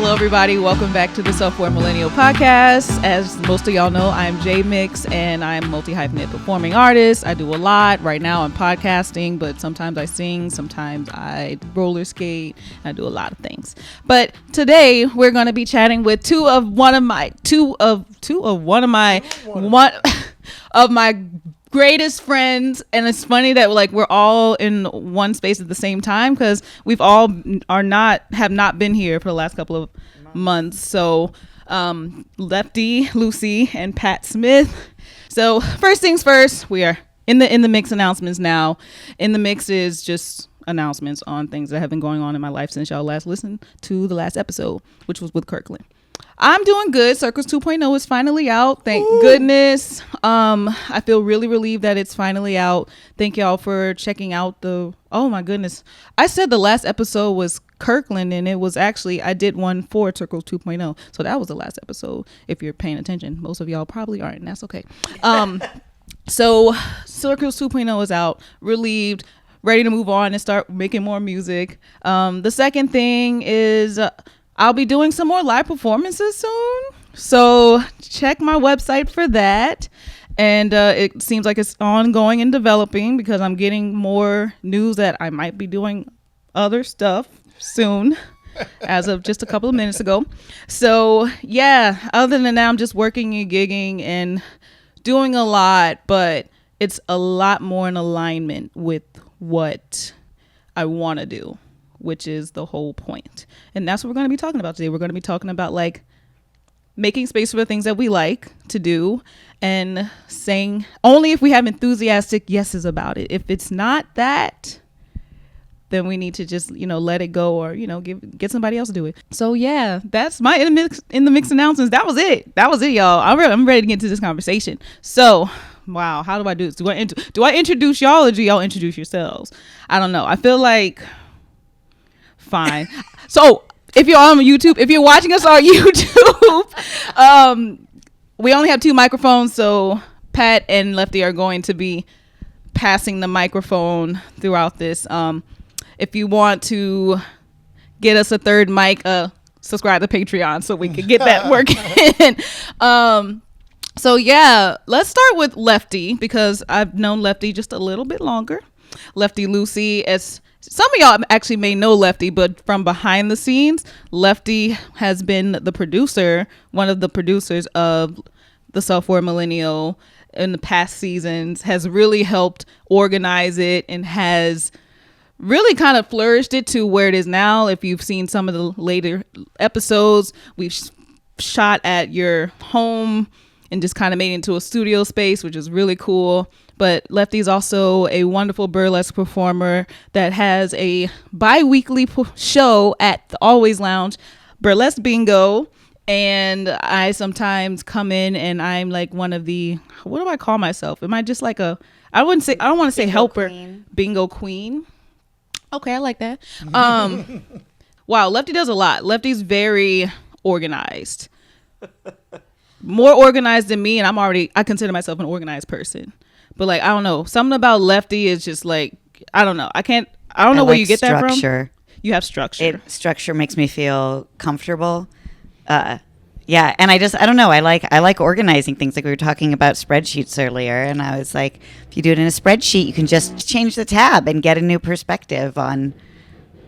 Hello, everybody. Welcome back to the Self-Aware Millennial Podcast. As most of y'all know, I'm J.Mix, and I'm a multi-hyphenate performing artist. I do a lot. Right now, I'm podcasting, but sometimes I sing, sometimes I roller skate. I do a lot of things. But today, we're going to be chatting with one of my greatest friends, and it's funny that we're all in one space at the same time because we've all have not been here for the last couple of months. So Lefty Lucy and Pat Smith. So first things first, we are in the mix announcements now. In the mix is just announcements on things that have been going on in my life since y'all last listened to the last episode, which was with Kirkland. I'm doing good. Circles 2.0 is finally out. Thank goodness. I feel really relieved that it's finally out. Thank y'all for checking out oh my goodness. I said the last episode was Kirkland, and it was actually, I did one for Circles 2.0. So that was the last episode, if you're paying attention. Most of y'all probably aren't, and that's okay. So Circles 2.0 is out, relieved, ready to move on and start making more music. The second thing is, I'll be doing some more live performances soon. So check my website for that. And it seems like it's ongoing and developing because I'm getting more news that I might be doing other stuff soon as of just a couple of minutes ago. So yeah, other than that, I'm just working and gigging and doing a lot, but it's a lot more in alignment with what I want to do, which is the whole point. And that's what we're going to be talking about today. We're going to be talking about making space for the things that we like to do and saying only if we have enthusiastic yeses about it. If it's not that, then we need to just, let it go or, get somebody else to do it. So yeah, that's my in the mix announcements. That was it, y'all. I'm ready to get into this conversation. So wow, how do I do this? Do I introduce y'all or do y'all introduce yourselves? I don't know. I feel like fine. So if you're on YouTube, if you're watching us on YouTube, we only have 2 microphones, so Pat and Lefty are going to be passing the microphone throughout this. If you want to get us a third mic, subscribe to Patreon so we can get that working. So yeah, let's start with Lefty because I've known Lefty just a little bit longer. Lefty Lucy, as some of y'all actually may know Lefty, but from behind the scenes, Lefty has been the producer, one of the producers of the Self-Aware Millennial in the past seasons, has really helped organize it and has really kind of flourished it to where it is now. If you've seen some of the later episodes, we've shot at your home and just kind of made it into a studio space, which is really cool. But Lefty's also a wonderful burlesque performer that has a bi-weekly show at the Always Lounge, Burlesque Bingo. And I sometimes come in and I'm like one of the, what do I call myself? Am I just like I don't want to say helper. Queen. Bingo queen. Okay, I like that. Wow, Lefty does a lot. Lefty's very organized. More organized than me, and I consider myself an organized person. But I don't know, something about Lefty is just I don't know. I don't know where you get that from. You have structure. Structure makes me feel comfortable. Yeah, and I don't know. I like organizing things. Like we were talking about spreadsheets earlier, and I was like, if you do it in a spreadsheet, you can just change the tab and get a new perspective on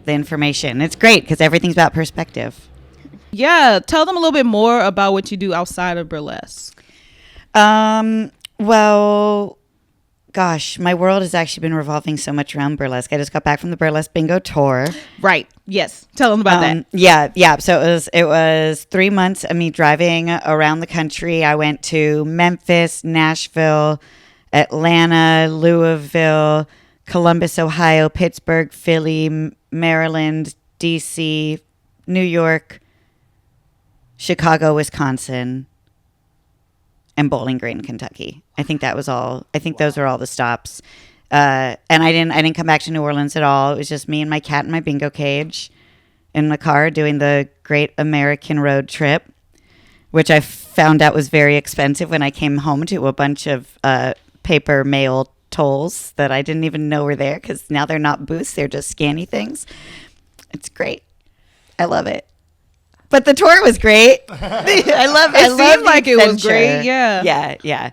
the information. It's great because everything's about perspective. Yeah, tell them a little bit more about what you do outside of burlesque. Well, gosh, my world has actually been revolving so much around burlesque. I just got back from the Burlesque Bingo tour. Right. Yes. Tell them about that. Yeah. So it was 3 months of me driving around the country. I went to Memphis, Nashville, Atlanta, Louisville, Columbus, Ohio, Pittsburgh, Philly, Maryland, DC, New York, Chicago, Wisconsin, and Bowling Green, Kentucky. I think that was all. I think those are all the stops. And I didn't come back to New Orleans at all. It was just me and my cat in my bingo cage in the car doing the Great American Road Trip, which I found out was very expensive when I came home to a bunch of paper mail tolls that I didn't even know were there because now they're not booths. They're just scanny things. It's great. I love it. But the tour was great. It seemed like it was great. Yeah.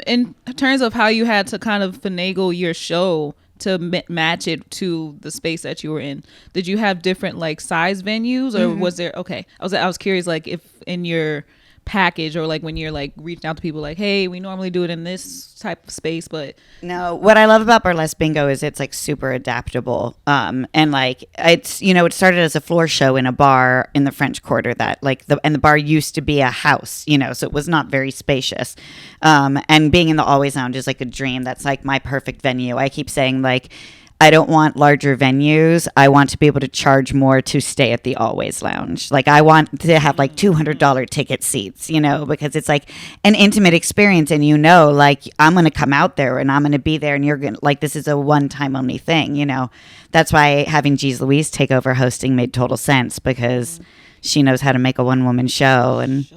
In terms of how you had to kind of finagle your show to match it to the space that you were in, did you have different like size venues, or was there? Okay, I was curious, like if in your package or like when you're like reaching out to people like, hey, we normally do it in this type of space, but no, what I love about Burlesque Bingo is it's like super adaptable, and like it's, you know, it started as a floor show in a bar in the French Quarter that like the bar used to be a house, you know, so it was not very spacious, and being in the Always Lounge is like a dream. That's like my perfect venue. I keep saying like, I don't want larger venues. I want to be able to charge more to stay at the Always Lounge. Like I want to have like $200 ticket seats, you know, because it's like an intimate experience, and you know, like I'm going to come out there and I'm going to be there, and you're going to like, this is a one time only thing, you know. That's why having G's Louise take over hosting made total sense, because she knows how to make a one woman show, and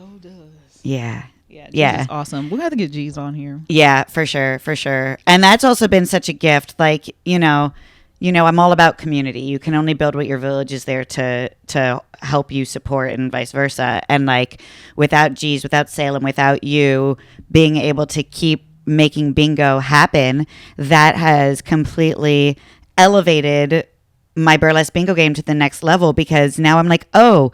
yeah. Yeah, G's awesome. We'll have to get G's on here. Yeah, for sure. And that's also been such a gift. Like, you know, I'm all about community. You can only build what your village is there to help you support, and vice versa. And like without G's, without Salem, without you being able to keep making bingo happen, that has completely elevated my burlesque bingo game to the next level, because now I'm like, oh,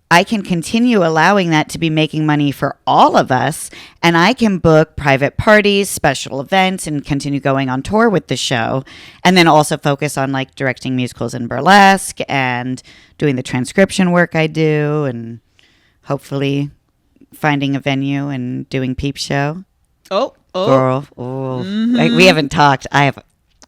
I can continue allowing that to be making money for all of us, and I can book private parties, special events, and continue going on tour with the show, and then also focus on like directing musicals and burlesque and doing the transcription work I do, and hopefully finding a venue and doing Peep Show. Girl, we haven't talked. I have.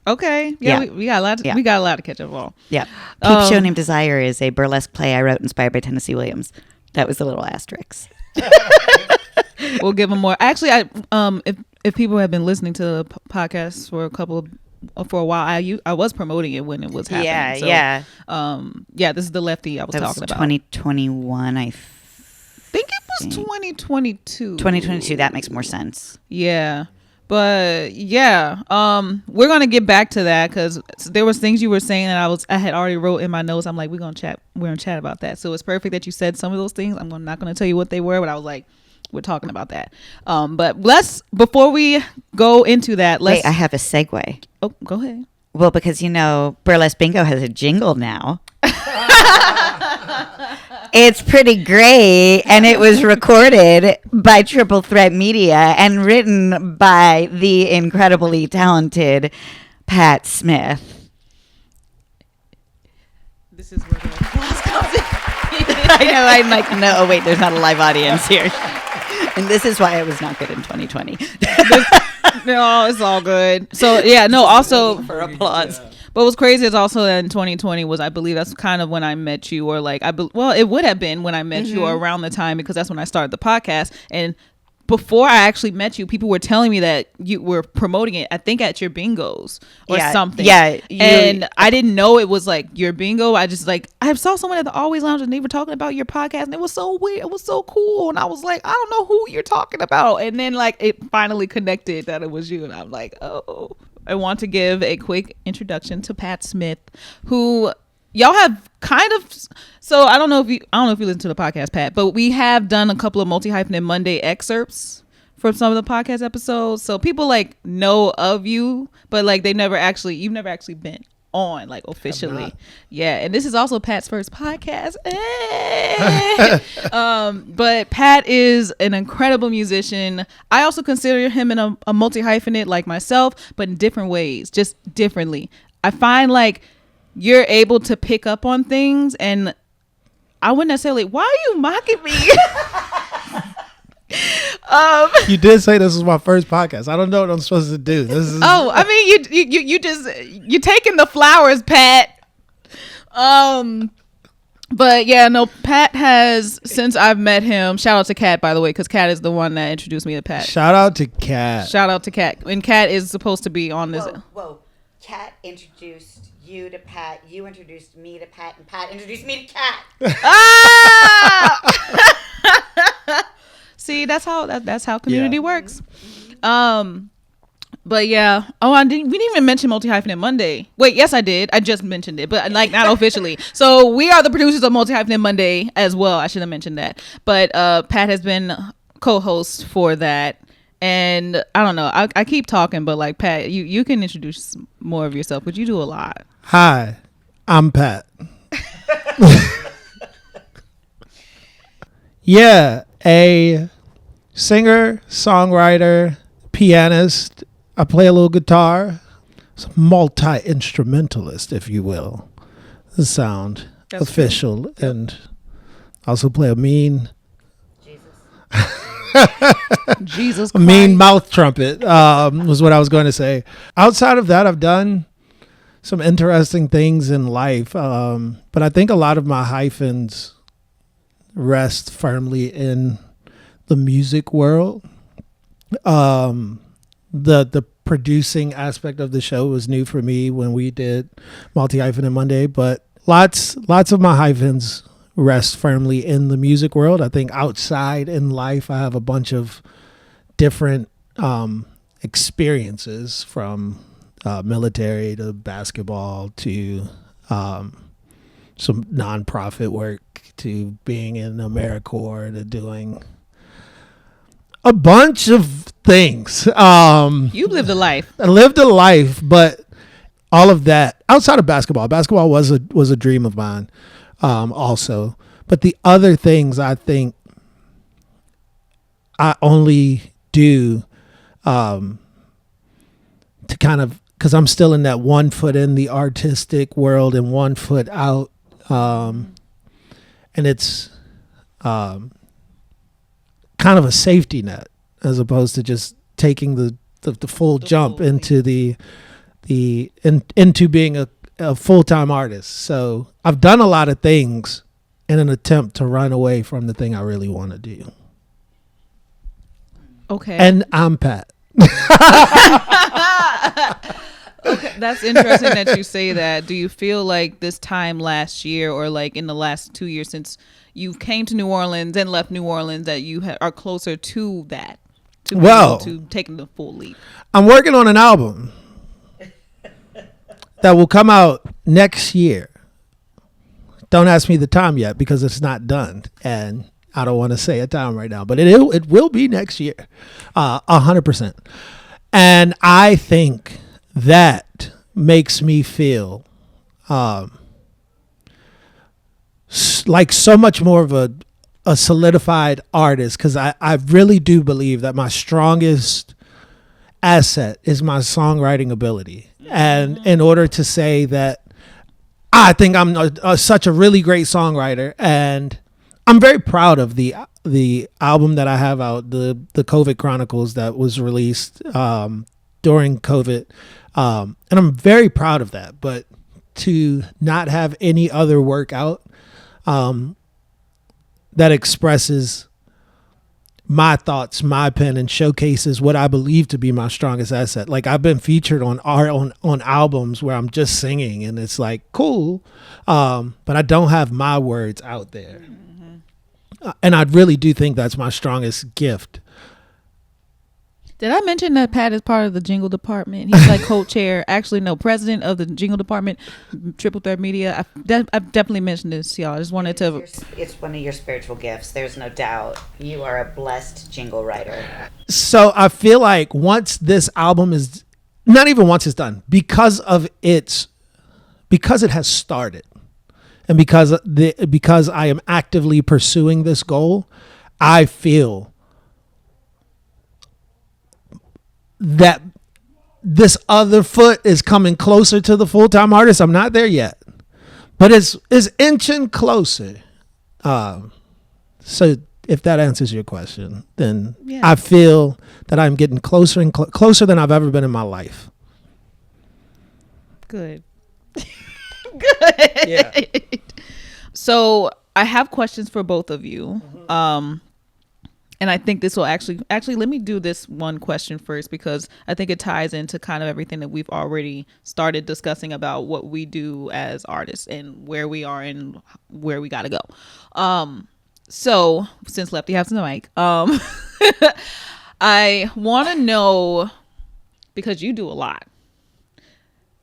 Okay. Yeah. We got a lot. We got a lot to catch up on. Yeah. Peep Show Named Desire is a burlesque play I wrote inspired by Tennessee Williams. That was a little asterisk. We'll give them more. Actually, if people have been listening to the podcast for a while, I was promoting it when it was happening. Yeah. This is the Lefty I was talking about. 2021, I think it was 2022. 2022. That makes more sense. Yeah. But yeah, we're gonna get back to that, because there was things you were saying that I had already wrote in my notes. I'm like, we're gonna chat about that. So it's perfect that you said some of those things. I'm not gonna tell you what they were, but I was like, we're talking about that. But before we go into that, wait, I have a segue. Oh, go ahead. Well, because you know, Burlesque Bingo has a jingle now. It's pretty great, and it was recorded by Triple Threat Media and written by the incredibly talented Pat Smith. This is where the applause comes in. I know, I'm like, no, wait, there's not a live audience here. And this is why I was not good in 2020. No, it's all good. So, yeah, no, also for applause. But what's crazy is also that in 2020 was, I believe that's kind of when I met you, or like, well, it would have been when I met you, or around the time, because that's when I started the podcast. And before I actually met you, people were telling me that you were promoting it, I think at your bingos or something. Yeah. And I didn't know it was like your bingo. I just like, I saw someone at the Always Lounge and they were talking about your podcast, and it was so weird. It was so cool. And I was like, I don't know who you're talking about. And then like it finally connected that it was you. And I'm like, oh. I want to give a quick introduction to Pat Smith, who y'all have kind of. So I don't know if you listen to the podcast, Pat, but we have done a couple of Multi-Hyphenate Monday excerpts from some of the podcast episodes. So people like know of you, but like you've never actually been on like officially. Yeah, and this is also Pat's first podcast. But Pat is an incredible musician. I also consider him in a multi-hyphenate like myself, but in different ways, just differently. I find like you're able to pick up on things, and I wouldn't necessarily, why are you mocking me? You did say this was my first podcast. I don't know what I'm supposed to do. This is. Oh, I mean, you're taking the flowers, Pat. But yeah, no, Pat has, since I've met him, shout out to Kat, by the way, because Kat is the one that introduced me to Pat. Shout out to Kat. And Kat is supposed to be on this. Whoa. Kat introduced you to Pat. You introduced me to Pat, and Pat introduced me to Kat. See, that's how community works. But But yeah. Oh, we didn't even mention Multi-Hyphenate Monday. Wait, yes, I did. I just mentioned it, but like not officially. So we are the producers of Multi-Hyphenate Monday as well. I should have mentioned that. But Pat has been co-host for that. And I don't know. I keep talking, but like Pat, you can introduce more of yourself, but you do a lot. Hi, I'm Pat. Yeah, a singer, songwriter, pianist. I play a little guitar. It's a multi-instrumentalist, if you will. The sound That's official. True. And also play a mean Jesus Christ. A mean mouth trumpet was what I was going to say. Outside of that, I've done some interesting things in life. But I think a lot of my hyphens rest firmly in the music world. The producing aspect of the show was new for me when we did Multi-Hyphenate Monday, but lots of my hyphens rest firmly in the music world. I think outside in life, I have a bunch of different experiences, from military to basketball to some nonprofit work to being in AmeriCorps to doing a bunch of things. You lived a life. I lived a life, but all of that outside of basketball was a dream of mine, also. But the other things I think I only do to kind of, because I'm still in that 1 foot in the artistic world and 1 foot out, and it's kind of a safety net as opposed to just taking the full jump into into being a full-time artist. So I've done a lot of things in an attempt to run away from the thing I really want to do. Okay. And I'm Pat. Okay, that's interesting that you say that. Do you feel like this time last year, or like in the last 2 years since you came to New Orleans and left New Orleans, that you are closer to that, to taking the full leap? I'm working on an album that will come out next year. Don't ask me the time yet because it's not done, and I don't want to say a time right now, but it will be next year, 100%. And I think that makes me feel like so much more of a solidified artist, because I really do believe that my strongest asset is my songwriting ability. And in order to say that I think I'm such a really great songwriter, and I'm very proud of the album that I have out, the COVID Chronicles that was released during COVID, and I'm very proud of that. But to not have any other work out that expresses my thoughts, my pen, and showcases what I believe to be my strongest asset. Like, I've been featured on albums where I'm just singing, and it's like cool, but I don't have my words out there. And I really do think that's my strongest gift. Did I mention that Pat is part of the jingle department? He's like co-chair, actually no, president of the jingle department, Triple Threat Media. I've definitely mentioned this to y'all. I just wanted to. It's one of your spiritual gifts. There's no doubt. You are a blessed jingle writer. So I feel like once this album is, not even once it's done, because it has started, and because I am actively pursuing this goal, I feel that this other foot is coming closer to the full-time artist. I'm not there yet, but it's inching closer. So if that answers your question, then yeah. I feel that I'm getting closer and closer than I've ever been in my life. Good. Good. Yeah. So I have questions for both of you. And I think this will actually let me do this one question first, because I think it ties into kind of everything that we've already started discussing about what we do as artists and where we are and where we got to go. So since Lefty has the mic, I want to know, because you do a lot.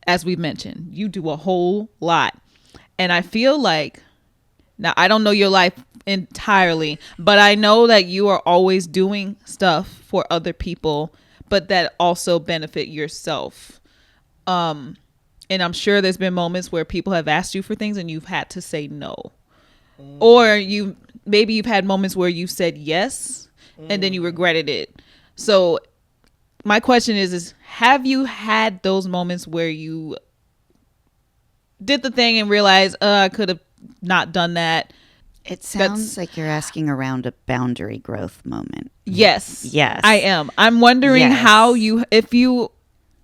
As we've mentioned, you do a whole lot. And I feel like, now I don't know your life entirely, but I know that you are always doing stuff for other people, but that also benefit yourself. And I'm sure there's been moments where people have asked you for things and you've had to say no. Or you've had moments where you said yes and then you regretted it. So my question is have you had those moments where you did the thing and realized, I could have not done that? It sounds like you're asking around a boundary growth moment. Yes. Yes. I am. I'm wondering Yes. how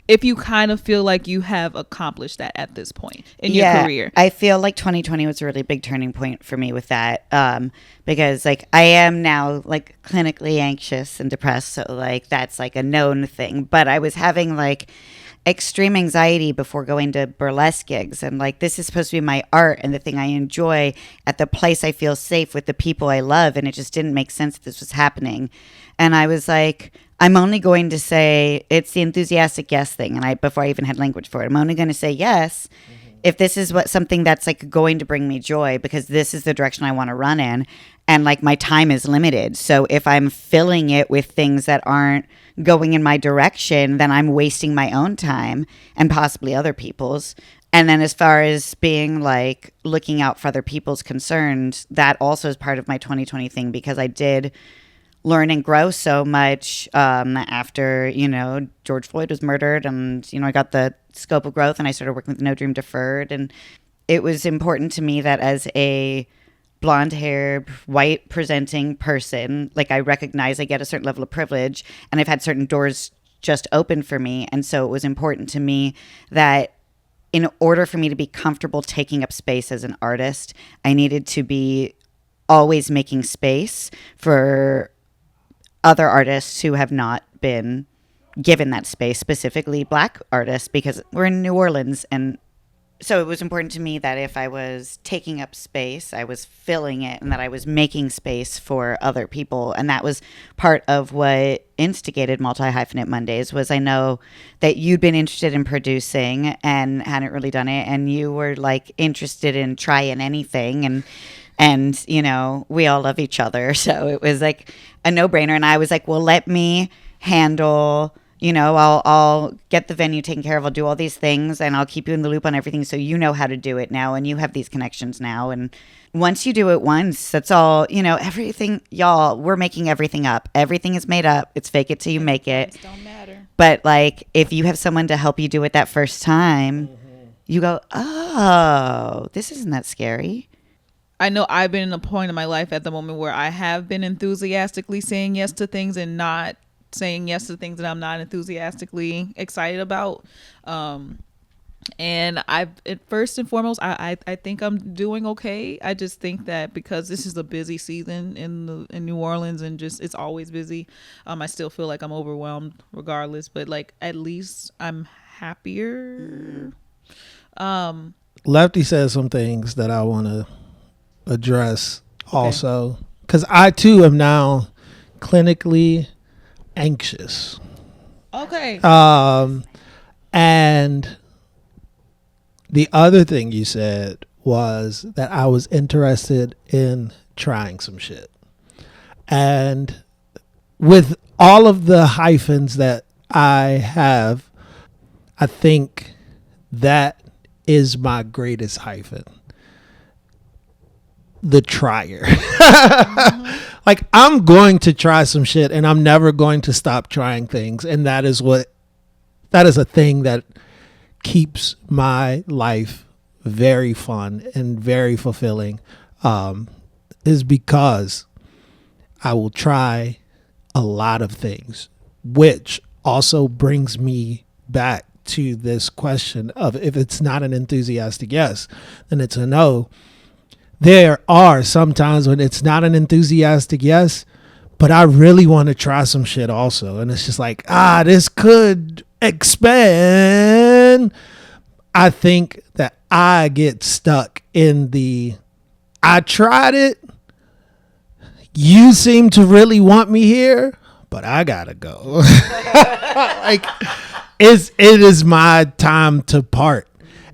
if you kind of feel like you have accomplished that at this point in your career. I feel like 2020 was a really big turning point for me with that. Because like I am now like clinically anxious and depressed. So like that's like a known thing. But I was having like extreme anxiety before going to burlesque gigs. And like this is supposed to be my art and the thing I enjoy at the place I feel safe with the people I love. And it just didn't make sense that this was happening. And I was like, I'm only going to say it's the enthusiastic yes thing. And before I even had language for it, I'm only going to say yes if this is something that's like going to bring me joy, because this is the direction I want to run in. And like my time is limited. So if I'm filling it with things that aren't going in my direction, then I'm wasting my own time and possibly other people's. And then as far as being like looking out for other people's concerns, that also is part of my 2020 thing, because I did learn and grow so much after, George Floyd was murdered, and, I got the scope of growth and I started working with No Dream Deferred. And it was important to me that as a blonde haired, white presenting person, like I recognize I get a certain level of privilege and I've had certain doors just open for me. And so it was important to me that in order for me to be comfortable taking up space as an artist, I needed to be always making space for other artists who have not been given that space, specifically Black artists, because we're in New Orleans. And so it was important to me that if I was taking up space, I was filling it, and that I was making space for other people. And that was part of what instigated Multi-Hyphenate Mondays. Was I know that you'd been interested in producing and hadn't really done it, and you were like interested in trying anything, and we all love each other, so it was like a no-brainer. And I was like, well, let me handle, I'll get the venue taken care of, I'll do all these things, and I'll keep you in the loop on everything, so you know how to do it now, and you have these connections now. And once you do it once, that's all, everything, y'all, we're making everything up. Everything is made up. It's fake it till you make it. Don't matter. But like, if you have someone to help you do it that first time, you go, oh, this isn't that scary. I know I've been in a point in my life at the moment where I have been enthusiastically saying yes to things and not saying yes to things that I'm not enthusiastically excited about. And first and foremost, I think I'm doing okay. I just think that because this is a busy season in New Orleans, and just it's always busy, I still feel like I'm overwhelmed regardless. But like at least I'm happier. Lefty says some things that I want to address also, because I too am now clinically anxious. Okay. And the other thing you said was that I was interested in trying some shit. And with all of the hyphens that I have, I think that is my greatest hyphen. The trier. Like, I'm going to try some shit, and I'm never going to stop trying things. And that is a thing that keeps my life very fun and very fulfilling, is because I will try a lot of things, which also brings me back to this question of, if it's not an enthusiastic yes, then it's a no. There are some times when it's not an enthusiastic yes, but I really want to try some shit also. And it's just like, this could expand. I think that I get stuck in I tried it. You seem to really want me here, but I gotta go. Like, it is my time to part,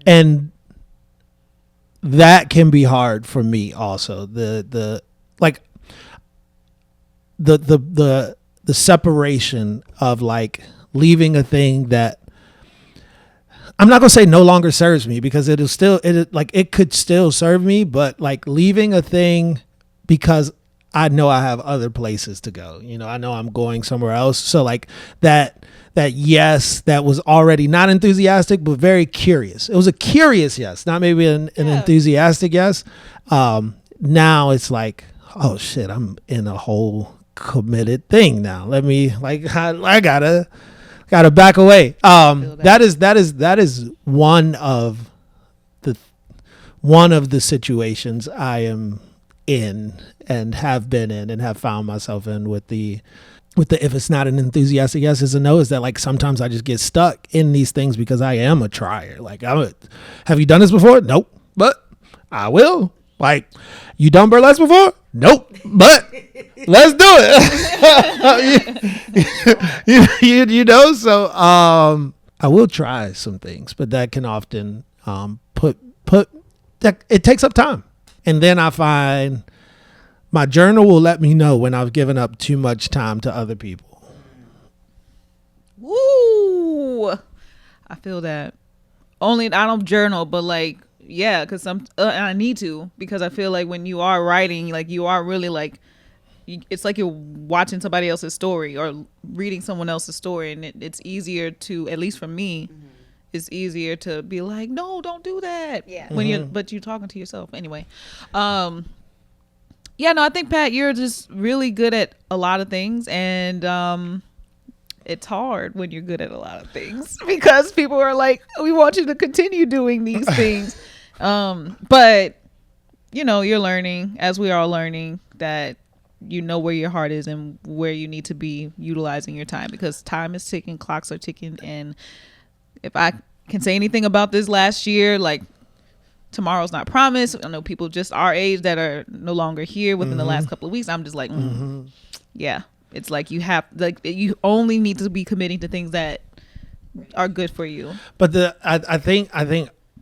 and that can be hard for me also. The like the separation of like leaving a thing that I'm not gonna say no longer serves me, because it could still serve me, but like leaving a thing because I know I have other places to go. You know, I know I'm going somewhere else. So like that yes, that was already not enthusiastic, but very curious. It was a curious yes, not maybe an enthusiastic yes. Now it's like, oh shit, I'm in a whole committed thing now. Let me I gotta back away. That is one of the situations I am in and have been in and have found myself in with the if it's not an enthusiastic yes, it's a no, is that like sometimes I just get stuck in these things because I am a trier. Like, have you done this before? Nope, but I will. Like, you done burlesque before? Nope, but let's do it. you know, so I will try some things, but that can often put that it takes up time. And then I find my journal will let me know when I've given up too much time to other people. Woo! I feel that. Only I don't journal, but like, yeah, because I need to, because I feel like when you are writing, like you are really like, it's like you're watching somebody else's story or reading someone else's story, and it's easier to, at least for me, it's easier to be like, no, don't do that. Yeah. When you're talking to yourself anyway. Yeah, no, I think, Pat, you're just really good at a lot of things, and it's hard when you're good at a lot of things because people are like, we want you to continue doing these things. But you know, you're learning, as we are all learning, that you know where your heart is and where you need to be utilizing your time, because time is ticking, clocks are ticking. And if I can say anything about this last year, like, tomorrow's not promised. I know people just our age that are no longer here within the last couple of weeks. I'm just like, yeah, it's like you only need to be committing to things that are good for you. But I think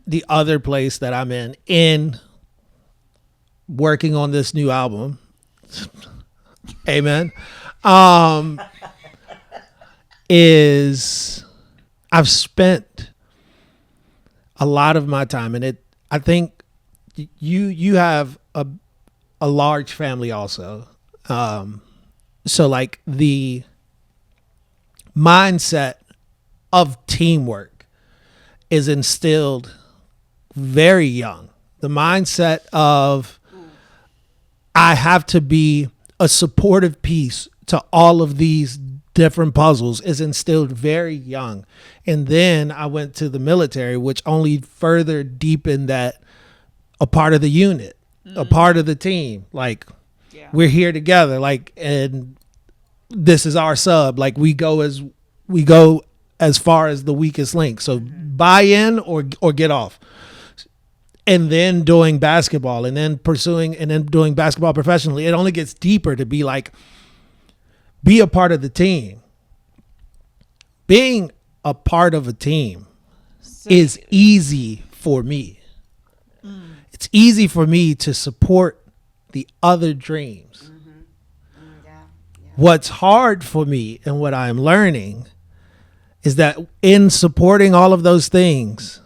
the other place that I'm in working on this new album, amen, is I've spent a lot of my time, and I think you have a large family also. So like the mindset of teamwork is instilled very young. The mindset of I have to be a supportive piece to all of these different puzzles is instilled very young. And then I went to the military, which only further deepened that a part of the unit, a part of the team. Like, we're here together, like, and this is our sub. Like, we go as far as the weakest link. So buy in or get off. And then doing basketball and then doing basketball professionally, it only gets deeper to be like, be a part of the team. Being a part of a team is easy for me. It's easy for me to support the other dreams. What's hard for me and what I'm learning is that in supporting all of those things,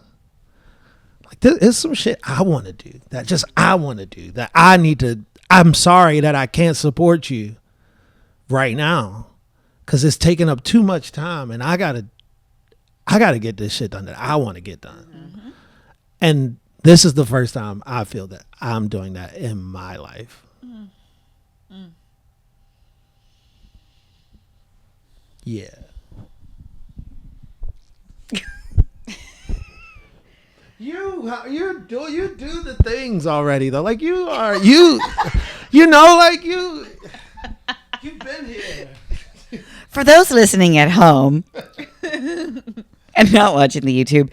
like, there's some shit I want to do that I want to do that I need to. I'm sorry that I can't support you right now because it's taking up too much time, and I gotta get this shit done that I want to get done. And this is the first time I feel that I'm doing that in my life. Yeah. You do the things already though. Like, you know, like you've been here. For those listening at home and not watching the YouTube,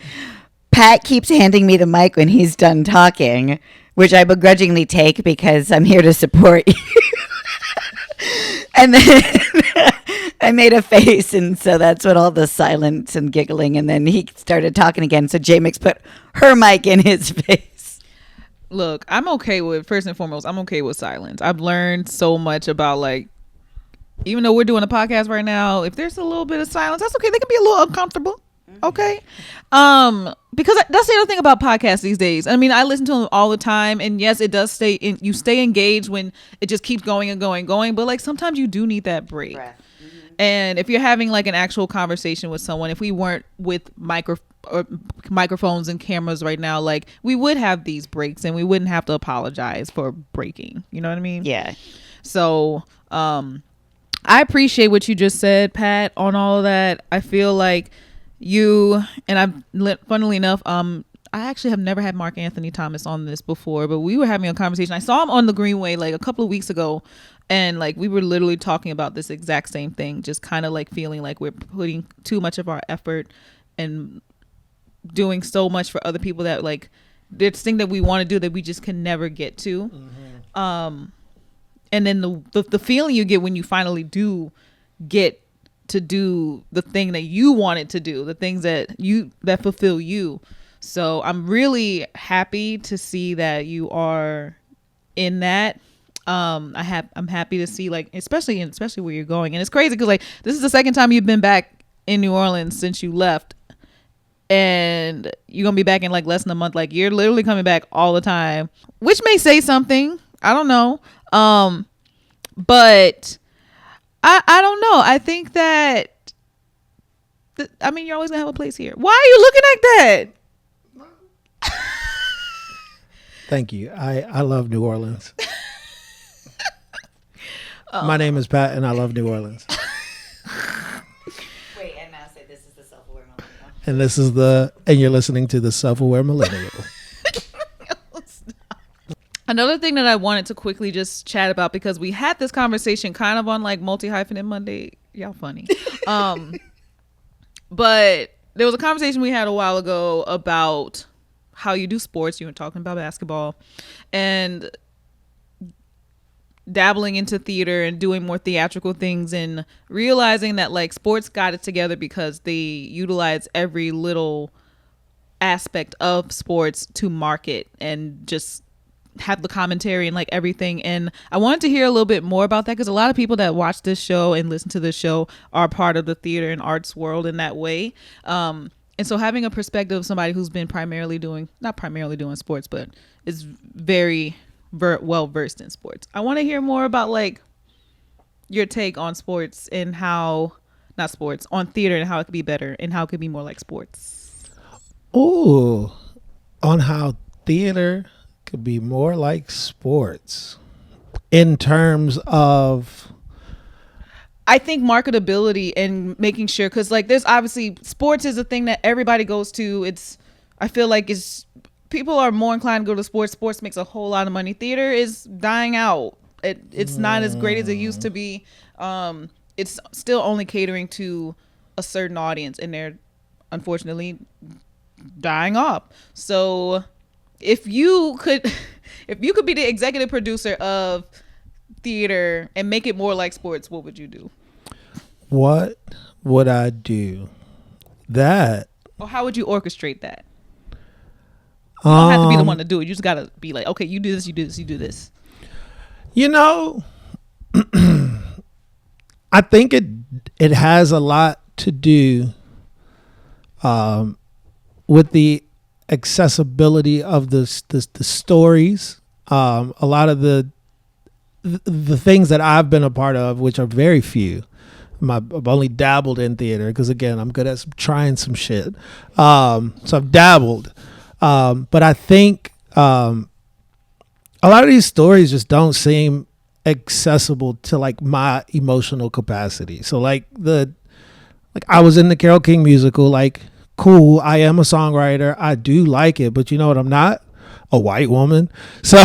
Pat keeps handing me the mic when he's done talking, which I begrudgingly take because I'm here to support you. And then I made a face, and so that's what all the silence and giggling, and then he started talking again. So J.Mix put her mic in his face. Look, I'm okay with, first and foremost, I'm okay with silence. I've learned so much about, like, even though we're doing a podcast right now, if there's a little bit of silence, that's okay. They can be a little uncomfortable. Okay. Because that's the other thing about podcasts these days. I mean, I listen to them all the time, and yes, it does you stay engaged when it just keeps going and going and going, but like sometimes you do need that break. And if you're having like an actual conversation with someone, if we weren't with microphones and cameras right now, like we would have these breaks and we wouldn't have to apologize for breaking. You know what I mean? Yeah. So, I appreciate what you just said, Pat, on all of that. I feel like you and funnily enough, I actually have never had Mark Anthony Thomas on this before, but we were having a conversation. I saw him on the Greenway like a couple of weeks ago, and like we were literally talking about this exact same thing, just kind of like feeling like we're putting too much of our effort and doing so much for other people that like this thing that we want to do that we just can never get to. And then the feeling you get when you finally do get to do the thing that you wanted to do, the things that fulfill you. So I'm really happy to see that you are in that. I'm happy to see, like, especially where you're going. And it's crazy because like this is the second time you've been back in New Orleans since you left, and you're gonna be back in like less than a month. Like you're literally coming back all the time, which may say something. I don't know. But I don't know. I think that I mean, you're always gonna have a place here. Why are you looking like that? Thank you. I love New Orleans. My name is Pat, and I love New Orleans. Wait, and now say this is the self-aware And millennial. and you're listening to the Self-Aware Millennial. Another thing that I wanted to quickly just chat about, because we had this conversation kind of on like multi-hyphenate Monday. Y'all funny. But there was a conversation we had a while ago about how you do sports. You were talking about basketball and dabbling into theater and doing more theatrical things, and realizing that like sports got it together because they utilize every little aspect of sports to market and just have the commentary and like everything. And I wanted to hear a little bit more about that, because a lot of people that watch this show and listen to this show are part of the theater and arts world in that way. And so having a perspective of somebody who's been not primarily doing sports, but is very well versed in sports. I want to hear more about like your take on sports and on theater and how it could be better and how it could be more like sports. Oh, on how theater could be more like sports in terms of, I think, marketability and making sure, because like there's obviously sports is a thing that everybody goes to. I feel like people are more inclined to go to sports. Sports makes a whole lot of money. Theater is dying out. It's not as great as it used to be. It's still only catering to a certain audience, and they're unfortunately dying off. So if you could be the executive producer of theater and make it more like sports, what would you do? What would I do? Or how would you orchestrate that? You don't have to be the one to do it. You just gotta be like, okay, you do this, you do this, you do this. You know, I think it has a lot to do with the accessibility of the stories. A lot of the things that I've been a part of, which are very few. I've only dabbled in theater because, again, I'm good at trying some shit. So I've dabbled. But I think a lot of these stories just don't seem accessible to like my emotional capacity. So like I was in the Carole King musical, like, cool, I am a songwriter, I do like it, but you know what, I'm not a white woman. So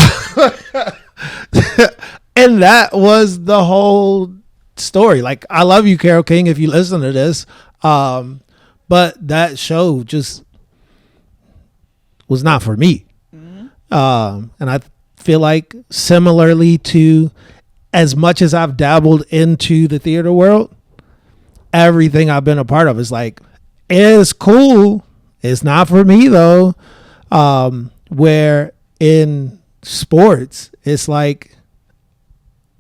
and that was the whole story. Like, I love you, Carole King, if you listen to this, but that show just was not for me. And I feel like similarly to, as much as I've dabbled into the theater world, everything I've been a part of. It's like, it's cool. It's not for me though. Where in sports, it's like,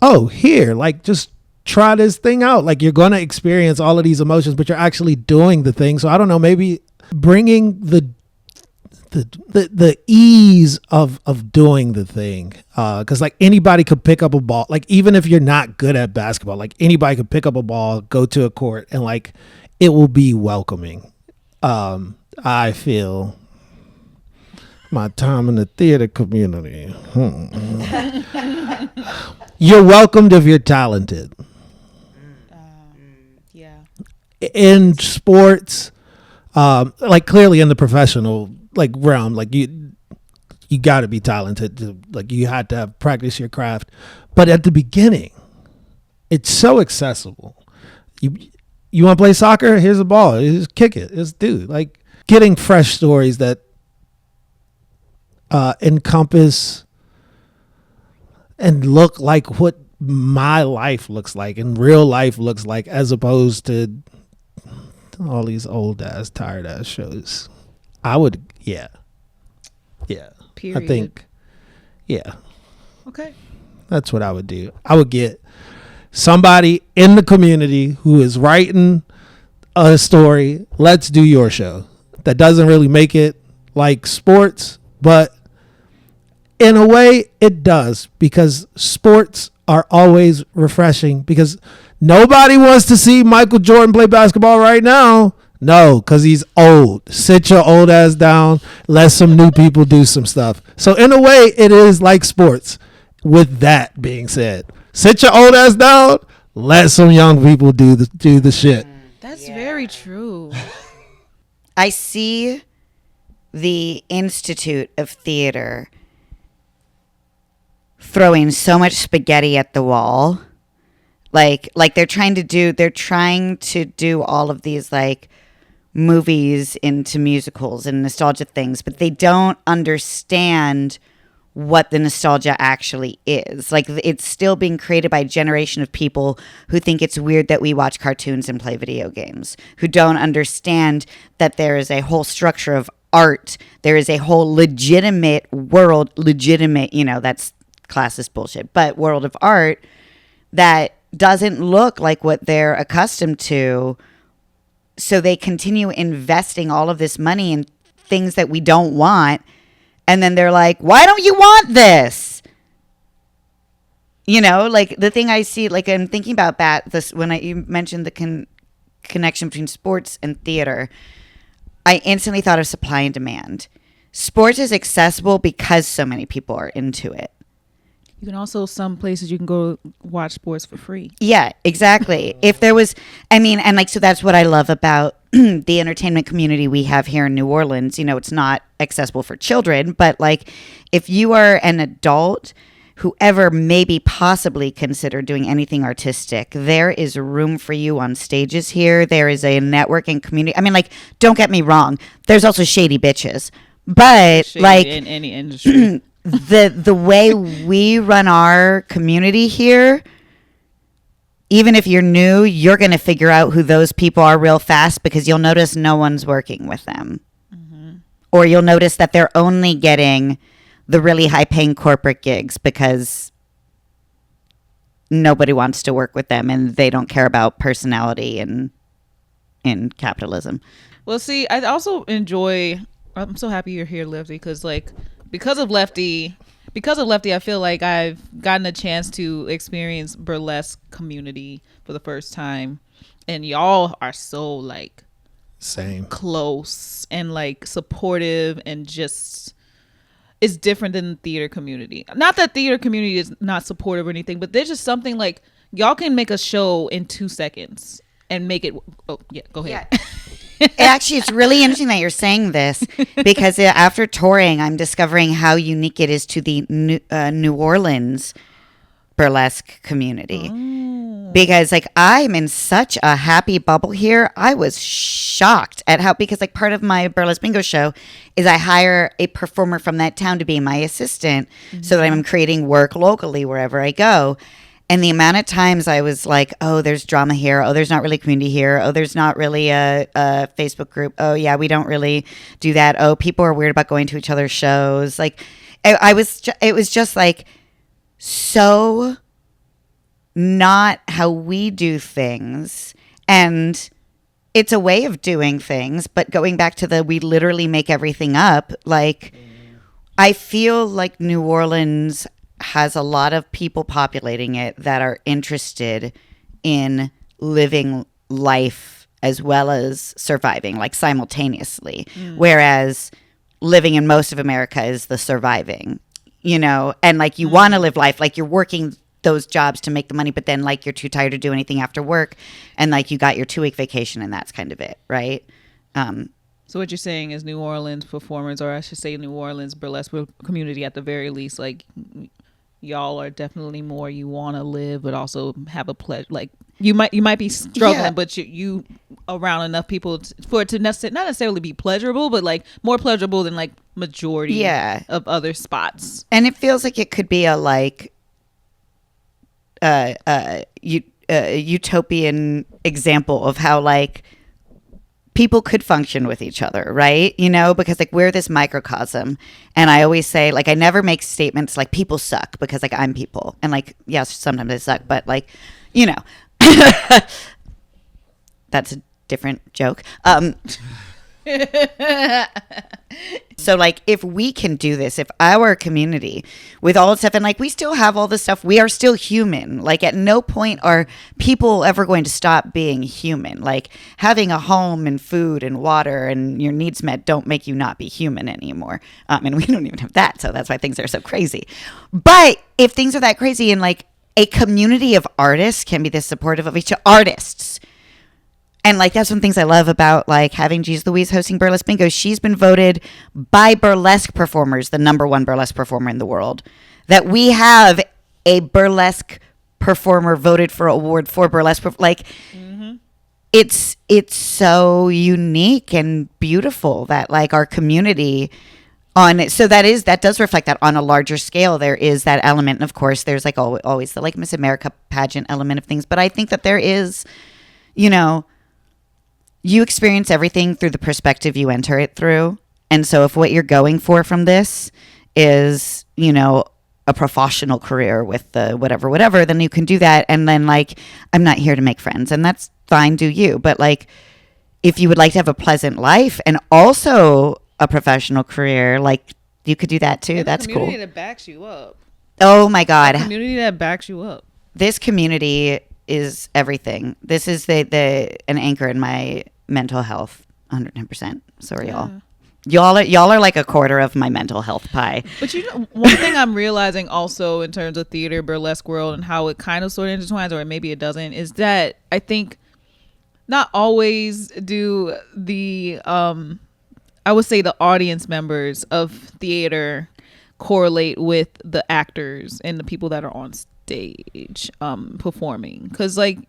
oh, here, like just try this thing out. Like you're going to experience all of these emotions, but you're actually doing the thing. So I don't know, maybe bringing the ease of doing the thing, because like anybody could pick up a ball, like even if you're not good at basketball, like anybody could pick up a ball, go to a court, and like it will be welcoming. I feel my time in the theater community, you're welcomed if you're talented. Yeah. In sports, like clearly in the professional like realm, like you got to be talented to, like you had to have practice your craft, but at the beginning it's so accessible. You want to play soccer, here's a ball, just kick it, just do, like getting fresh stories that encompass and look like what my life looks like and real life looks like, as opposed to all these old ass tired ass shows. I would, yeah. Period. I think, yeah. Okay. That's what I would do. I would get somebody in the community who is writing a story. Let's do your show. That doesn't really make it like sports, but in a way it does, because sports are always refreshing, because nobody wants to see Michael Jordan play basketball right now. No, because he's old. Sit your old ass down. Let some new people do some stuff. So in a way, it is like sports. With that being said, sit your old ass down. Let some young people do the shit. That's very true. I see the Institute of Theater throwing so much spaghetti at the wall. Like they're trying to do all of these like movies into musicals and nostalgia things, but they don't understand what the nostalgia actually is. Like it's still being created by a generation of people who think it's weird that we watch cartoons and play video games, who don't understand that there is a whole structure of art. There is a whole legitimate, that's classist bullshit, but world of art that doesn't look like what they're accustomed to. So they continue investing all of this money in things that we don't want. And then they're like, why don't you want this? Like the thing I see, like I'm thinking about this when you mentioned the connection between sports and theater, I instantly thought of supply and demand. Sports is accessible because so many people are into it. You can also, some places you can go watch sports for free. Yeah, exactly. If there was, so that's what I love about the entertainment community we have here in New Orleans. It's not accessible for children, but like if you are an adult who ever maybe possibly consider doing anything artistic, there is room for you on stages here. There is a networking community. Don't get me wrong. There's also shady bitches, but Shady like in any industry. the way we run our community here, even if you're new, you're going to figure out who those people are real fast, because you'll notice no one's working with them. Mm-hmm. Or you'll notice that they're only getting the really high paying corporate gigs because nobody wants to work with them and they don't care about personality and in capitalism. Well, see, I also enjoy, I'm so happy you're here, Lefty, because of Lefty, I feel like I've gotten a chance to experience burlesque community for the first time, and y'all are so like same close and like supportive, and just it's different than the theater community. Not that theater community is not supportive or anything, but there's just something like y'all can make a show in 2 seconds and make it. Oh yeah, go ahead. Yeah. Actually, it's really interesting that you're saying this, because after touring, I'm discovering how unique it is to the New Orleans burlesque community. Oh. Because like I'm in such a happy bubble here. I was shocked at how, because like part of my burlesque bingo show is I hire a performer from that town to be my assistant, mm-hmm. so that I'm creating work locally wherever I go. And the amount of times I was like, oh, there's drama here. Oh, there's not really community here. Oh, there's not really a Facebook group. Oh, yeah, we don't really do that. Oh, people are weird about going to each other's shows. Like, it was just like so not how we do things. And it's a way of doing things. But going back to we literally make everything up. Like, I feel like New Orleans has a lot of people populating it that are interested in living life as well as surviving, like simultaneously. Whereas living in most of America is the surviving, and like you want to live life, like you're working those jobs to make the money, but then like you're too tired to do anything after work, and like you got your 2-week vacation, and that's kind of it, right? So what you're saying is New Orleans performers, or I should say New Orleans burlesque community at the very least, like y'all are definitely more you want to live, but also have a pleasure. Like you might be struggling, but you around enough people for it to not necessarily be pleasurable, but like more pleasurable than like majority of other spots. And it feels like it could be a like utopian example of how like people could function with each other, right? Because like we're this microcosm, and I always say like I never make statements like people suck, because like I'm people, and like yes, sometimes they suck, but like that's a different joke. So like if we can do this, if our community with all the stuff, and like we still have all the stuff, we are still human. Like at no point are people ever going to stop being human. Like having a home and food and water and your needs met don't make you not be human anymore. And we don't even have that, so that's why things are so crazy. But if things are that crazy, and like a community of artists can be this supportive of each artists. And like that's one of the things I love about like having Jeez Louise hosting Burlesque Bingo. She's been voted by burlesque performers the #1 burlesque performer in the world. That we have a burlesque performer voted for an award for burlesque. It's so unique and beautiful that like our community on it. So that does reflect that on a larger scale. There is that element, and of course there's like always the like Miss America pageant element of things. But I think that there is, you experience everything through the perspective you enter it through. And so if what you're going for from this is, a professional career with the whatever, then you can do that. And then like, I'm not here to make friends, and that's fine, do you. But like, if you would like to have a pleasant life and also a professional career, like you could do that too. And that's cool. Community that backs you up. Oh my God. A community that backs you up. This community is everything. This is an anchor in my mental health, 110%. Sorry, y'all are like a quarter of my mental health pie. But one thing I'm realizing also in terms of theater, burlesque world, and how it kind of sort of intertwines, or maybe it doesn't, is that I think not always do the I would say the audience members of theater correlate with the actors and the people that are on stage performing. Because like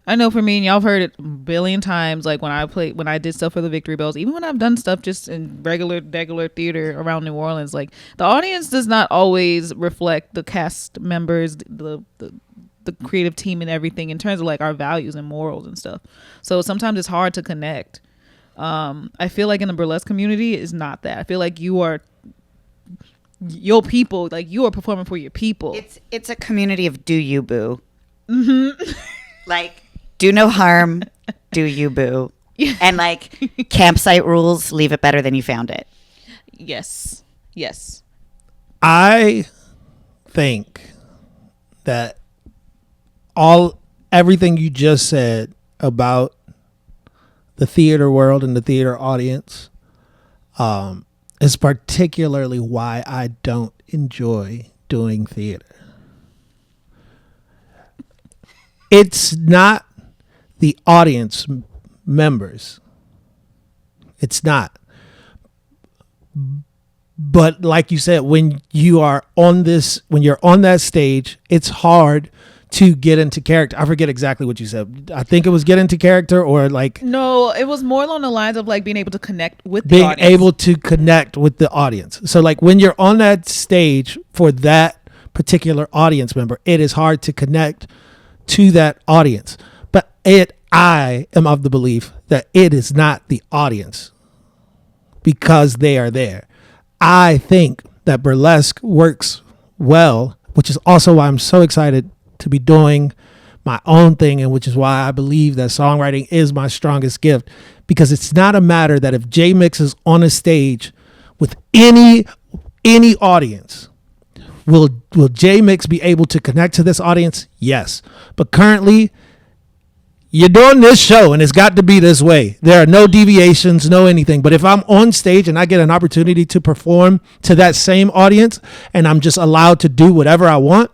I know for me, and y'all have heard it a billion times, like when I did stuff for the Victory Bells, even when I've done stuff just in regular theater around New Orleans, like the audience does not always reflect the cast members, the creative team and everything in terms of like our values and morals and stuff. So sometimes it's hard to connect. I feel like in the burlesque community is not that. I feel like you are your people, like you are performing for your people. It's a community of do you boo. Mm-hmm. Like do no harm, do you boo. And like campsite rules, leave it better than you found it. Yes. I think that everything you just said about the theater world and the theater audience is particularly why I don't enjoy doing theater. It's not the audience members. It's not. But like you said, when you're on that stage, it's hard to get into character. I forget exactly what you said. I think it was get into character, or like no, it was more along the lines of like being able to connect with the being audience. able to connect with the audience. So like when you're on that stage for that particular audience member. It is hard to connect to that audience. But I am of the belief that it is not the audience because they are there. I think that burlesque works well, which is also why I'm so excited to be doing my own thing, and which is why I believe that songwriting is my strongest gift, because it's not a matter that if J.Mix is on a stage with any audience, will J.Mix be able to connect to this audience? Yes. But currently, you're doing this show and it's got to be this way. There are no deviations, no anything. But if I'm on stage and I get an opportunity to perform to that same audience and I'm just allowed to do whatever I want,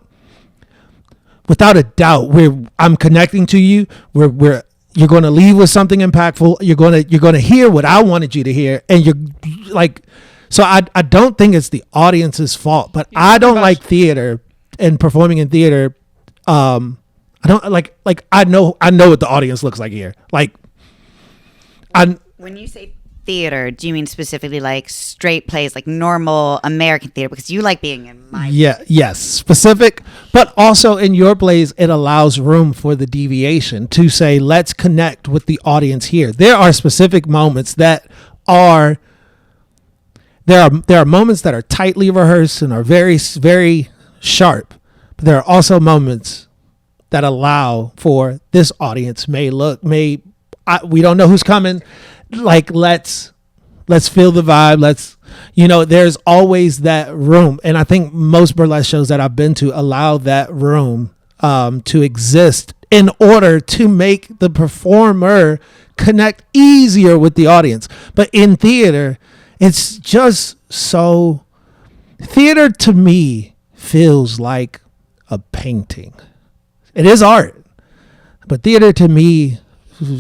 without a doubt, I'm connecting to you. You're going to leave with something impactful. You're going to hear what I wanted you to hear, and you're like, so I don't think it's the audience's fault, but I don't like theater and performing in theater. I don't like I know what the audience looks like here. Like, when you say theater, do you mean specifically like straight plays, like normal American theater? Because you like being in my yes, specific, but also in your plays, it allows room for the deviation to say, let's connect with the audience here. There are specific moments that are there are moments that are tightly rehearsed and are very, very sharp, but there are also moments that allow for this audience we don't know who's coming. Like, let's feel the vibe. There's always that room. And I think most burlesque shows that I've been to allow that room to exist in order to make the performer connect easier with the audience. But in theater, it's just so, theater to me feels like a painting. It is art, but theater to me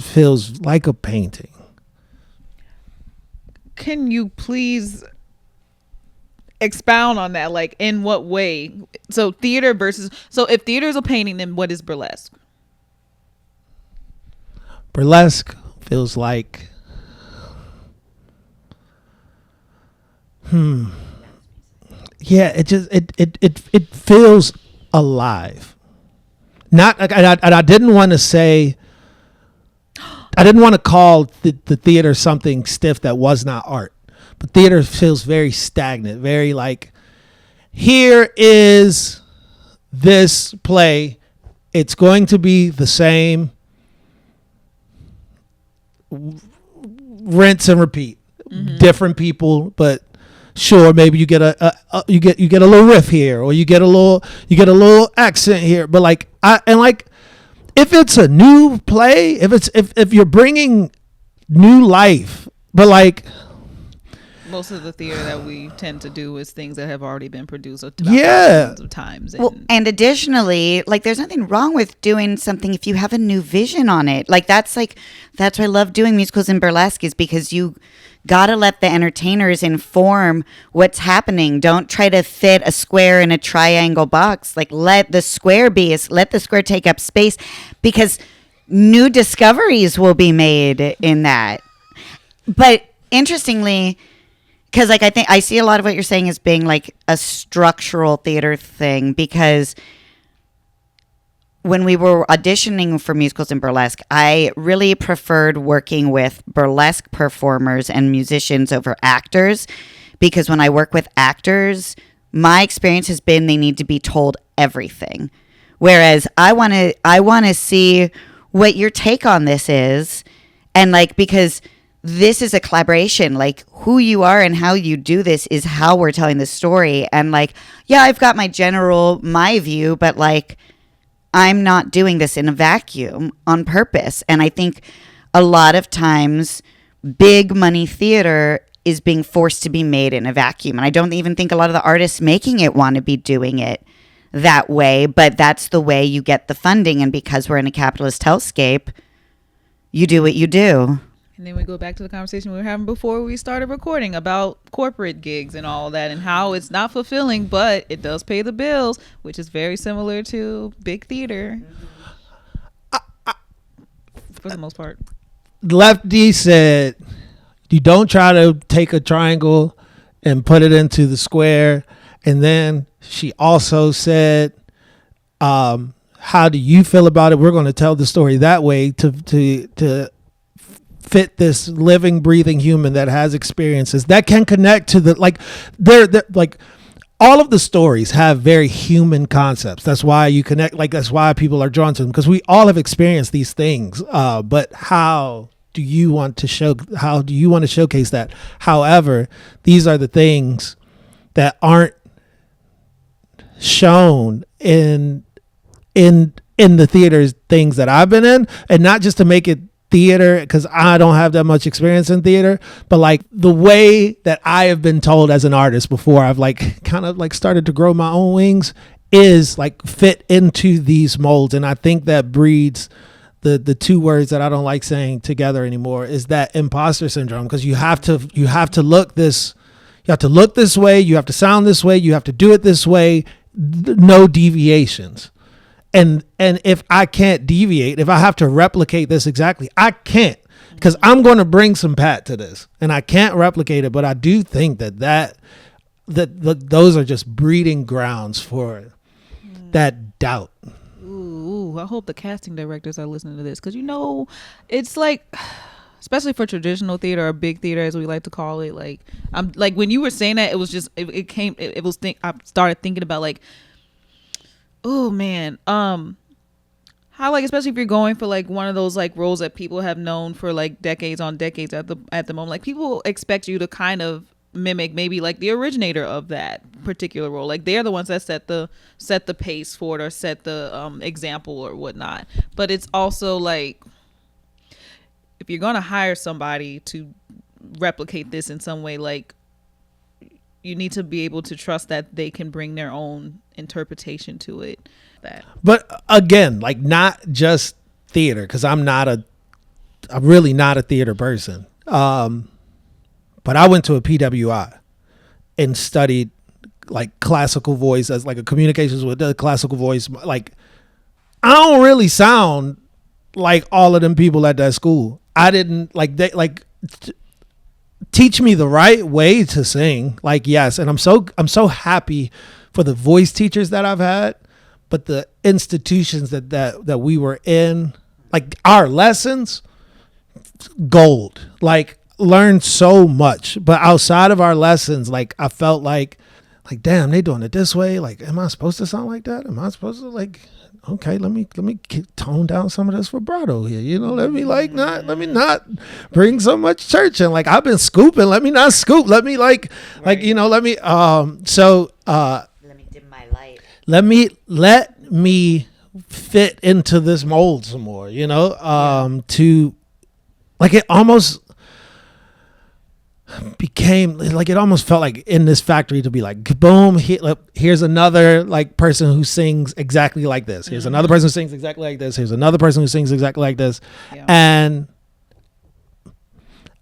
feels like a painting. Can you please expound on that? Like, in what way? So if theater is a painting, then what is burlesque? Burlesque feels like, yeah, it feels alive. Not, and I didn't want to say, I didn't want to call the theater something stiff that was not art, but theater feels very stagnant, very like, here is this play. It's going to be the same, rinse and repeat. Different people, but sure, maybe you get you get a little riff here, or you get a little accent here, but if it's a new play, if you're bringing new life, but like, most of the theater that we tend to do is things that have already been produced thousands of times. And additionally, like, there's nothing wrong with doing something if you have a new vision on it. That's why I love doing musicals and burlesque, is because you gotta let the entertainers inform what's happening. Don't try to fit a square in a triangle box. Like, let the square take up space, because new discoveries will be made in that. But interestingly, because I think I see a lot of what you're saying as being like a structural theater thing, because when we were auditioning for musicals and burlesque, I really preferred working with burlesque performers and musicians over actors, because when I work with actors, my experience has been they need to be told everything. Whereas I want to see what your take on this is, and because this is a collaboration, who you are and how you do this is how we're telling the story. And I've got my view, but I'm not doing this in a vacuum on purpose. And I think a lot of times big money theater is being forced to be made in a vacuum. And I don't even think a lot of the artists making it want to be doing it that way, but that's the way you get the funding. And because we're in a capitalist hellscape, you do what you do. And then we go back to the conversation we were having before we started recording about corporate gigs and all that, and how it's not fulfilling, but it does pay the bills, which is very similar to big theater for the most part. Lefty said, you don't try to take a triangle and put it into the square And then she also said, how do you feel about it? We're going to tell the story that way to fit this living, breathing human that has experiences that can connect to the, like, they're like, all of the stories have very human concepts. That's why you connect, like, that's why people are drawn to them, because we all have experienced these things. But how do you want to showcase that? However, these are the things that aren't shown in the theaters, things that I've been in, and not just to make it theater because I don't have that much experience in theater, but like the way that I have been told as an artist before I've like kind of like started to grow my own wings is like fit into these molds. And I think that breeds the two words that I don't like saying together anymore, is that imposter syndrome, because you have to look this way, you have to sound this way, you have to do it this way, no deviations. And if I can't deviate, if I have to replicate this exactly, I can't, because I'm going to bring some Pat to this, and I can't replicate it. But I do think that those are just breeding grounds for that doubt. Ooh, I hope the casting directors are listening to this, because it's like, especially for traditional theater or big theater as we like to call it. Like, I'm like, when you were saying that, it was just I started thinking about like, oh man, how, like, especially if you're going for like one of those like roles that people have known for like decades on decades at the moment, like people expect you to kind of mimic maybe like the originator of that particular role. Like they're the ones that set the pace for it, or set the example or whatnot. But it's also like, if you're gonna hire somebody to replicate this in some way, like, you need to be able to trust that they can bring their own interpretation to it. But again, like, not just theater, because I'm really not a theater person. But I went to a PWI and studied like classical voice as like a communications with the classical voice. Like, I don't really sound like all of them people at that school. I didn't teach me the right way to sing. Like, yes. And I'm so happy for the voice teachers that I've had, but the institutions that we were in, like our lessons, gold, like learned so much. But outside of our lessons, like I felt like damn, they doing it this way. Like, am I supposed to sound like that? Am I supposed to, like, okay, let me tone down some of this vibrato here. Let me not bring so much church in. Like, I've been scooping. Let me not scoop. Let me let me dim my light. Let me fit into this mold some more, to, like, it almost became like, it almost felt like in this factory to be like, boom, here's another like person who sings exactly like this. Here's another person who sings exactly like this. Here's another person who sings exactly like this. Yeah. And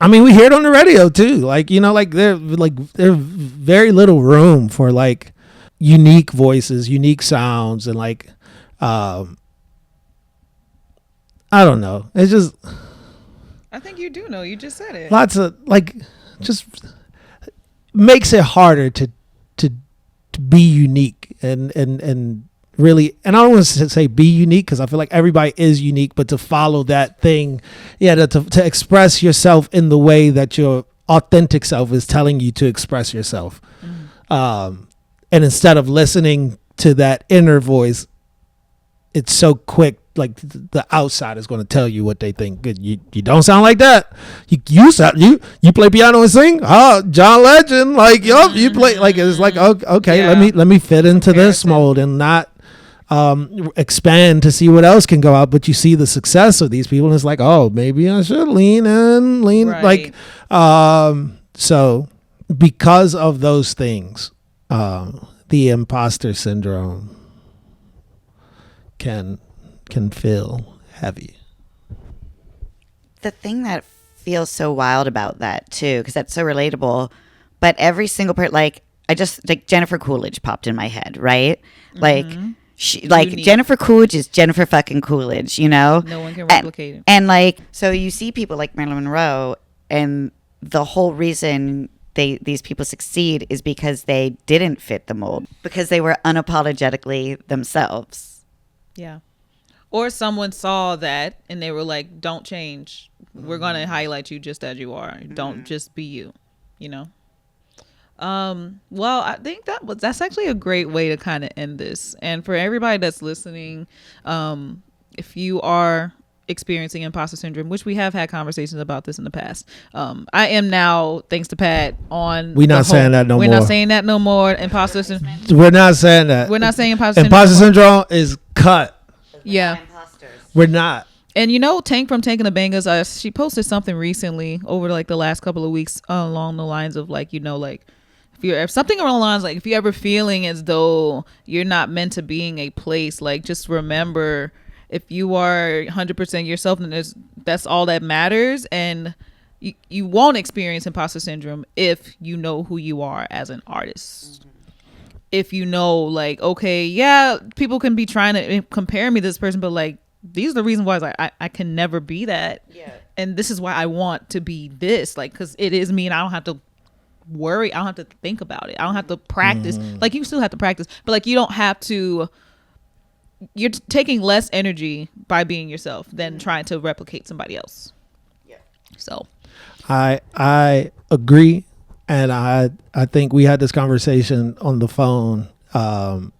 I mean, we hear it on the radio too. Like, there's very little room for like unique voices, unique sounds, and like, I don't know. It's just, I think you do know. You just said it. Lots of like, just makes it harder to be unique and really, and I don't want to say be unique, because I feel like everybody is unique, but to follow that thing, to express yourself in the way that your authentic self is telling you to express yourself. And instead of listening to that inner voice, it's so quick, like the outside is going to tell you what they think. You don't sound like that. You play piano and sing. Oh, John Legend. Like, you play, like, it's like, okay, yeah. let me fit into this mold and not expand to see what else can go out. But you see the success of these people, and it's like, oh, maybe I should lean right. Like, so because of those things, the imposter syndrome can feel heavy. The thing that feels so wild about that too, because that's so relatable, but every single part, like, I just, like, Jennifer Coolidge popped in my head, right? Like, she, like, Jennifer Coolidge is Jennifer fucking Coolidge, no one can replicate it. And like, so you see people like Marilyn Monroe, and the whole reason these people succeed is because they didn't fit the mold, because they were unapologetically themselves. Yeah. Or someone saw that and they were like, don't change. We're going to highlight you just as you are. Don't just be you, you know? Well, I think that's actually a great way to kind of end this. And for everybody that's listening, if you are experiencing imposter syndrome, which we have had conversations about this in the past, I am now, thanks to Pat, on We're not saying that no more. We're not saying that no more. Imposter syndrome. We're not saying that. We're not saying imposter syndrome. Imposter syndrome is cut. Yeah. We're not. And you know, Tank from Tank and the Bangers, she posted something recently over like the last couple of weeks along the lines of like, you know, like if something along the lines like if you're ever feeling as though you're not meant to be in a place, like just remember, if you are 100% yourself, then that's all that matters. And you won't experience imposter syndrome if you know who you are as an artist. Mm-hmm. If you know, like, okay, yeah, people can be trying to compare me to this person, but like, these are the reasons why I can never be that. Yeah. And this is why I want to be this, like, because it is me and I don't have to worry. I don't have to think about it. I don't have to practice. Like, you still have to practice, but like, you don't have to. You're taking less energy by being yourself than trying to replicate somebody else. Yeah. So I agree. And I think we had this conversation on the phone that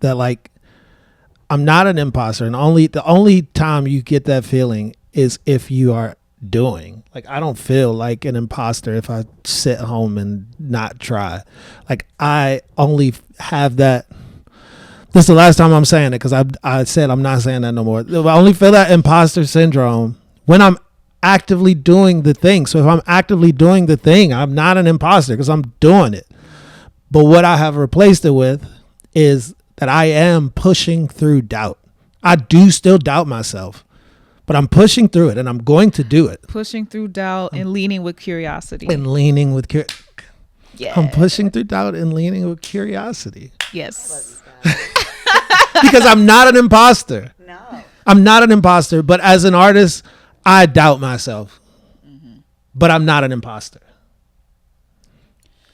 like, I'm not an imposter, and the only time you get that feeling is if you are doing. Like, I don't feel like an imposter if I sit home and not try. Like, I only have that. This is the last time I'm saying it because I said I'm not saying that no more. I only feel that imposter syndrome when I'm actively doing the thing. So if I'm actively doing the thing, I'm not an imposter because I'm doing it. But what I have replaced it with is that I am pushing through doubt. I do still doubt myself, but I'm pushing through it and I'm going to do it. Pushing through doubt and leaning with curiosity. And leaning with curiosity. Yeah. I'm pushing through doubt and leaning with curiosity. Yes. Because I'm not an imposter. No. I'm not an imposter, but as an artist, I doubt myself. Mm-hmm. But I'm not an imposter.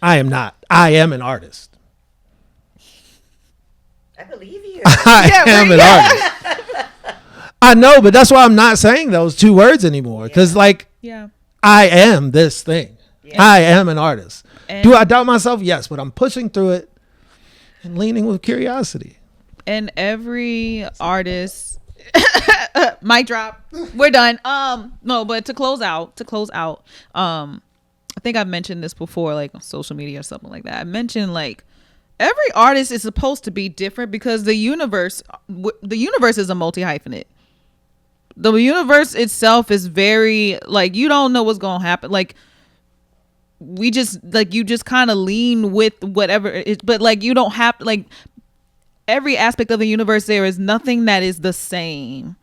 I am not. I am an artist. I believe you. I am an artist. I know, but that's why I'm not saying those two words anymore. Because, like, I am this thing. Yeah. I am an artist. And do I doubt myself? Yes, but I'm pushing through it and leaning with curiosity. And every artist, mic drop. We're done. No, but to close out, I think I've mentioned this before, like on social media or something like that. I mentioned like every artist is supposed to be different because the universe is a multi-hyphenate. The universe itself is very like, you don't know what's going to happen. Like, we just like, you just kind of lean with whatever it is, but like, you don't have like every aspect of the universe. There is nothing that is the same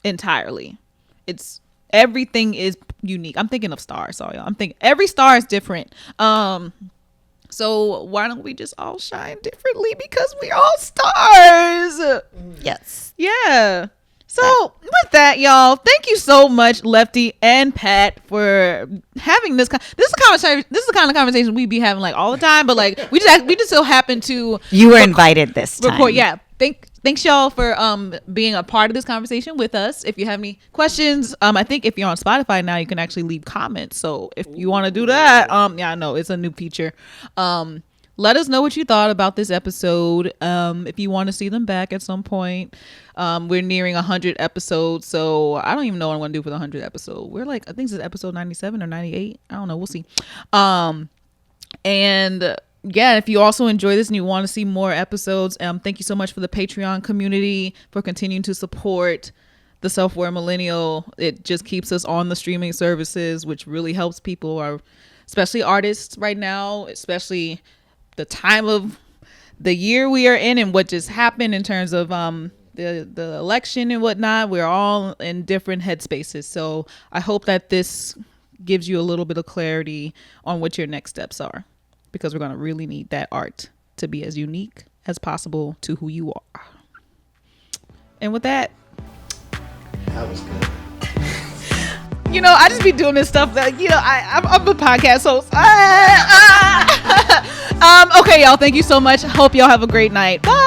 entirely. It's everything is unique. I'm thinking of stars. Sorry, y'all. I'm thinking every star is different. So why don't we just all shine differently because we're all stars? Yes. Yeah. So with that, y'all, thank you so much, Lefty and Pat, for having this. This is the kind of conversation we be having like all the time, but like we just so happen to. You were invited this time. Record, yeah. Thanks y'all for being a part of this conversation with us. If you have any questions, I think if you're on Spotify now, you can actually leave comments. So if you want to do that, yeah, I know it's a new feature. Let us know what you thought about this episode. If you want to see them back at some point, we're nearing 100 episodes, so I don't even know what I'm going to do for the 100th episode. We're like, I think this is episode 97 or 98. I don't know. We'll see. And yeah, if you also enjoy this and you want to see more episodes, thank you so much for the Patreon community for continuing to support the Self-Aware Millennial. It just keeps us on the streaming services, which really helps people, especially artists right now, especially the time of the year we are in and what just happened in terms of the election and whatnot. We're all in different headspaces. So I hope that this gives you a little bit of clarity on what your next steps are, because we're going to really need that art to be as unique as possible to who you are. And with that was good. You know, I just be doing this stuff that, you know, I'm a podcast host. Okay, y'all. Thank you so much. Hope y'all have a great night. Bye.